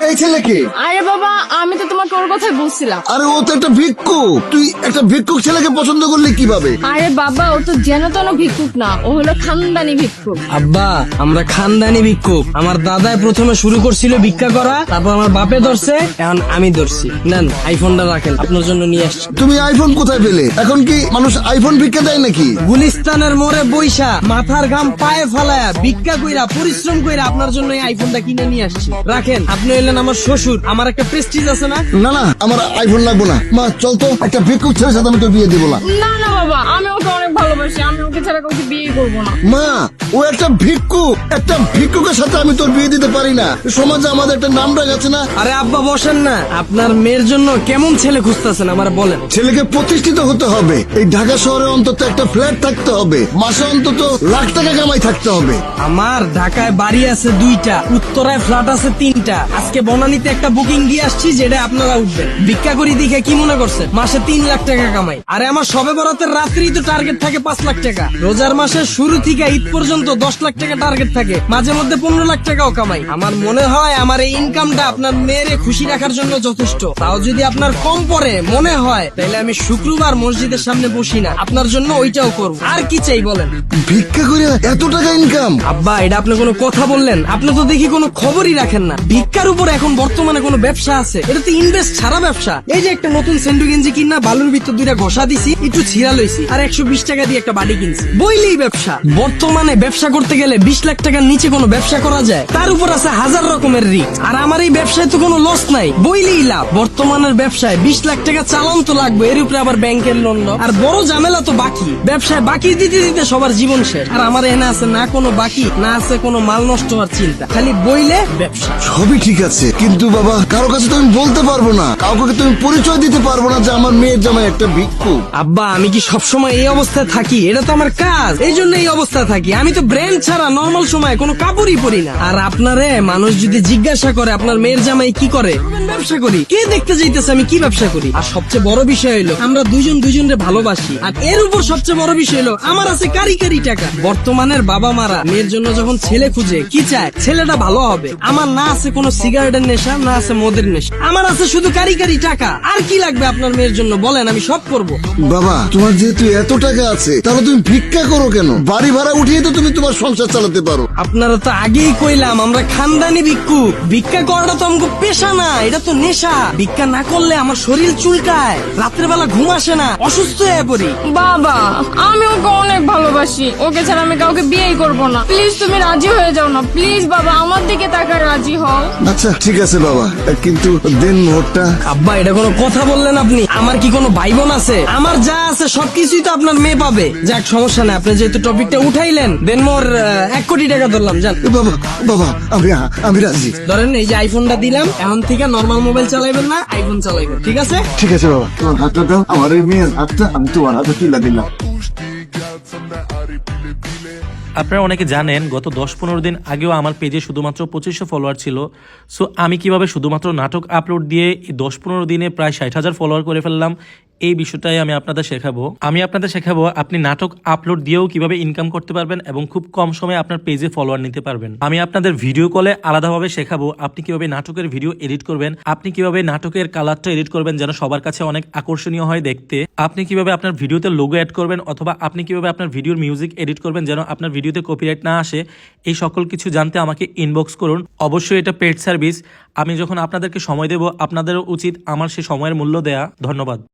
এই ছেলেকে? আরে বাবা, আমি তো তোমাকে ওর কথাই বলছিলাম। আরে ও তো একটা ভিক্ষুক, তুই একটা ভিক্ষুক ছেলেকে পছন্দ করলি কিভাবে? আরে বাবা, ও তো যেন তেন ভিক্ষুক না, ও হলো খানদানি ভিক্ষুক। আব্বা, আমরা খানদানি ভিক্ষুক। আমার দাদাই প্রথমে শুরু করছিল ভিক্ষা করা, তারপর আমার বাপে ধরছে, এখন আমি ধরছি। নেন, আইফোনটা রাখেন, আপনার জন্য নিয়ে আসছি। তুমি আইফোন কোথায় পেলে? এখন কি মানুষ আইফোন ভিক্ষা দেয় নাকি? গুলিস্তানের মোড়ে বইসা মাথার ঘাম পায়ে ফালায়া ভিক্ষা কইরা পরিশ্রম কইরা আপনার জন্য এই আইফোনটা কিনে নিয়ে আসছি। রাখেন, আপনি হইলেন আমার শ্বশুর, আমার একটা প্রেস্টিজ আছে না? না না, আমার আইফোন লাগবো না। মা চল তো, একটা ভিক্ষুক ছেলের সাথে আমি তো বিয়ে দিব না। না না বাবা, আমি ওকে অনেক ভালোবাসি, আমি ওকে ছাড়া কাউকে বিয়ে করবো না। মা, ও একটা ভিক্ষুক, একটা ভিক্ষুকের সাথে আমি তোর বিয়ে দিতে পারি না। সমাজে আমাদের একটা নাম ডাক আছে না? আরে আব্বা বসেন না, আপনার মেয়ের জন্য কেমন ছেলে খুঁজতেছেন আমার বলেন। ছেলেকে প্রতিষ্ঠিত হতে হবে, এই ঢাকা শহরে অন্তত একটা ফ্ল্যাট থাকতে হবে, মাসে অন্তত লাখ টাকা কামাই থাকতে হবে। আমার ঢাকায় বাড়ি আছে 2টা, উত্তরায় ফ্ল্যাট আছে 3টা। আজকে বনানীতে একটা বুকিং দিয়ে আসছি, যেটা আপনারা উঠবেন। ভিক্ষা করি দেখে কি মনে করছেন মাসে 3 লাখ টাকা কামাই? আরে আমার সবে বরাতের রাত্রি তো টার্গেট থাকে 5 লাখ টাকা। রোজার মাসের শুরু থেকে ঈদ পর্যন্ত 10 লাখ টাকা টার্গেট থাকে, মাঝে মধ্যে 15 লাখ টাকাও কামাই। আমার মনে হয় আমার এই ইনকামটা আপনার মেয়েরে খুশি রাখার জন্য যথেষ্ট। তাও যদি আপনার কম পড়ে মনে হয়, তাহলে আমি শুক্রবার মসজিদের সামনে বসি না, আপনার জন্য ওইটাও করব। আর কি চাই বলেন? ভিক্ষা করে এত টাকা ইনকাম? আব্বা, এটা আপনি কোনো কথা বললেন? আপনি তো দেখি কোনো খবরই রাখেন না। ভিক্ষার উপর এখন বর্তমানে কোনো ব্যবসা আছে? এটা তো ইনভেস্ট ছাড়া ব্যবসা। এই যে একটা নতুন সেন্ডু গেঞ্জি কিনা বালুর ভিতর 2টা ঘষা দিছি, একটু ছিঁড়া লইছি, আর 120 টাকা দিয়ে একটা বাড়ি কিনছি, বইলেই ব্যবসা। বর্তমানে ব্যবসা করতে গেলে 20 লাখ টাকার নিচে কোনো ব্যবসা করা যায়? তার উপর আছে 1000 রকমের রিস্ক। আর আমার এই ব্যবসায় তো কোনো লস নাই, বইলেই লাভ। বর্তমানের ব্যবসায় 20 লাখ টাকা চালান তো লাগবে, এর উপরে আবার ব্যাংকের লোন। আর বড় ঝামেলা তো বাকি। ব্যবসায় বাকি দিতে দিতে সবার জীবন শেষ। আর আমার এনে আছে না কোনো বাকি, না আছে কোনো মাল নষ্ট হওয়ার চিন্তা, খালি বইলে ব্যবসা। সবই ঠিক আছে, কিন্তু বাবা কারো কাছে তো আমি বলতে পারবো না, কাউকে তুমি পরিচয় দিতে পারবো না যে আমার মেয়ের জামাই একটা ভিক্ষুক। আব্বা, আমি কি সবসময় এই অবস্থায় থাকি? এটা তো আমার কাজ, এই জন্য এই অবস্থায় থাকি। আমি তো ব্র্যান্ড ছাড়া নর্মাল সময় কোনো কাপড়ই পরি না। আর আপনারে মানুষ যদি জিজ্ঞাসা করে আপনার মেয়ের জামাই কি করে, ব্যবসা করি। কে দেখতে চাইতেছে আমি কি ব্যবসা করি? আর সবচেয়ে বড় বিষয় হলো আমরা দুজন দুজনকে ভালোবাসি। আর এর উপর সবচেয়ে বড় বিষয় হলো আমার আছে কারি কারি টাকা। বর্তমানের বাবা মারা মেয়ের জন্য যখন ছেলে খুঁজে কি চায়? ছেলেটা ভালো হবে। আমার না আছে কোনো সিগারেটের নেশা, না আছে মদের নেশা, আমার আছে শুধু কারি কারি টাকা। আর কি লাগবে আপনার মেয়ের জন্য বলেন, আমি সব করব। বাবা, তোমার যেহেতু এত টাকা আছে, তাহলে তুমি ভিক্ষা করো কেন? বাড়ি ভাড়া উঠিয়ে তো তুমি তোমার সংসার চালাতে পারো। আপনারা তো আগেই কইলাম আমরা খানদানি ভিক্ষুক। ভিক্ষা করাটা তো আমাকে পেশা না, এটা তো নেশা। ভিক্ষা না করলে আমার শরীর চুলকায়, রাত্রে বেলা ঘুম আসে না, অসুস্থ হয়ে পড়ি। বাবা, আমি ওকে অনেক ভালোবাসি, ওকে ছাড়া আমি কাউকে বিয়েই করবো না। প্লিজ তুমি রাজি হয়ে যাও না, প্লিজ বাবা, আমার দিকে তাকায় রাজি হও। আচ্ছা ঠিক আছে বাবা, কিন্তু দেন মোহরটা। আব্বা, এটা কোনো কথা বললেন আপনি? আমার কি কোনো ভাই বোন আছে? আমার যা আছে সবকিছুই তো আপনার মেয়ে পাবে। যাক, সমস্যা নাই, আপনি যেহেতু টপিকটা উঠাইলেন, দেন মোর 1 কোটি টাকা ধরলাম, জান। বাবা বাবা, আমি রাজি। ধরেন এই যে আইফোনটা দিলাম, এখন থেকে নর্মাল মোবাইল চালাইবেন না, আইফোন চালাইবেন, ঠিক আছে? ঠিক আছে বাবা, তোমার হাতটা দাও, আমার এই মেয়ের হাতটা আমি তোমার হাতে তুলে দিলাম। আপনারা অনেকে জানেন গত 10-15 দিন আগেও আমার পেজে শুধুমাত্র 2500 ফলোয়ার ছিল। সো আমি কিভাবে শুধুমাত্র নাটক আপলোড দিয়ে এই 10-15 দিনে প্রায় 60,000 ফলোয়ার করে ফেললাম, এই বিষয়টাই আমি আপনাদের শেখাবো। আপনি নাটক আপলোড দিয়েও কিভাবে ইনকাম করতে পারবেন এবং খুব কম সময়ে আপনার পেজে ফলোয়ার নিতে পারবেন। আমি আপনাদের ভিডিও কলে আলাদাভাবে শেখাবো আপনি কিভাবে নাটকের ভিডিও এডিট করবেন, আপনি কিভাবে নাটকের কালারটা এডিট করবেন যেন সবার কাছে অনেক আকর্ষণীয় হয় দেখতে, আপনি কিভাবে আপনার ভিডিওতে লোগো অ্যাড করবেন, অথবা আপনি কিভাবে আপনার ভিডিওর মিউজিক এডিট করবেন যেন আপনার ভিডিওতে কপিরাইট না আসে। এই সকল কিছু জানতে আমাকে ইনবক্স করুন। অবশ্যই এটা পেড সার্ভিস। আমি যখন আপনাদেরকে সময় দেব, আপনাদেরও উচিত আমার সে সময়ের মূল্য দেয়া। ধন্যবাদ।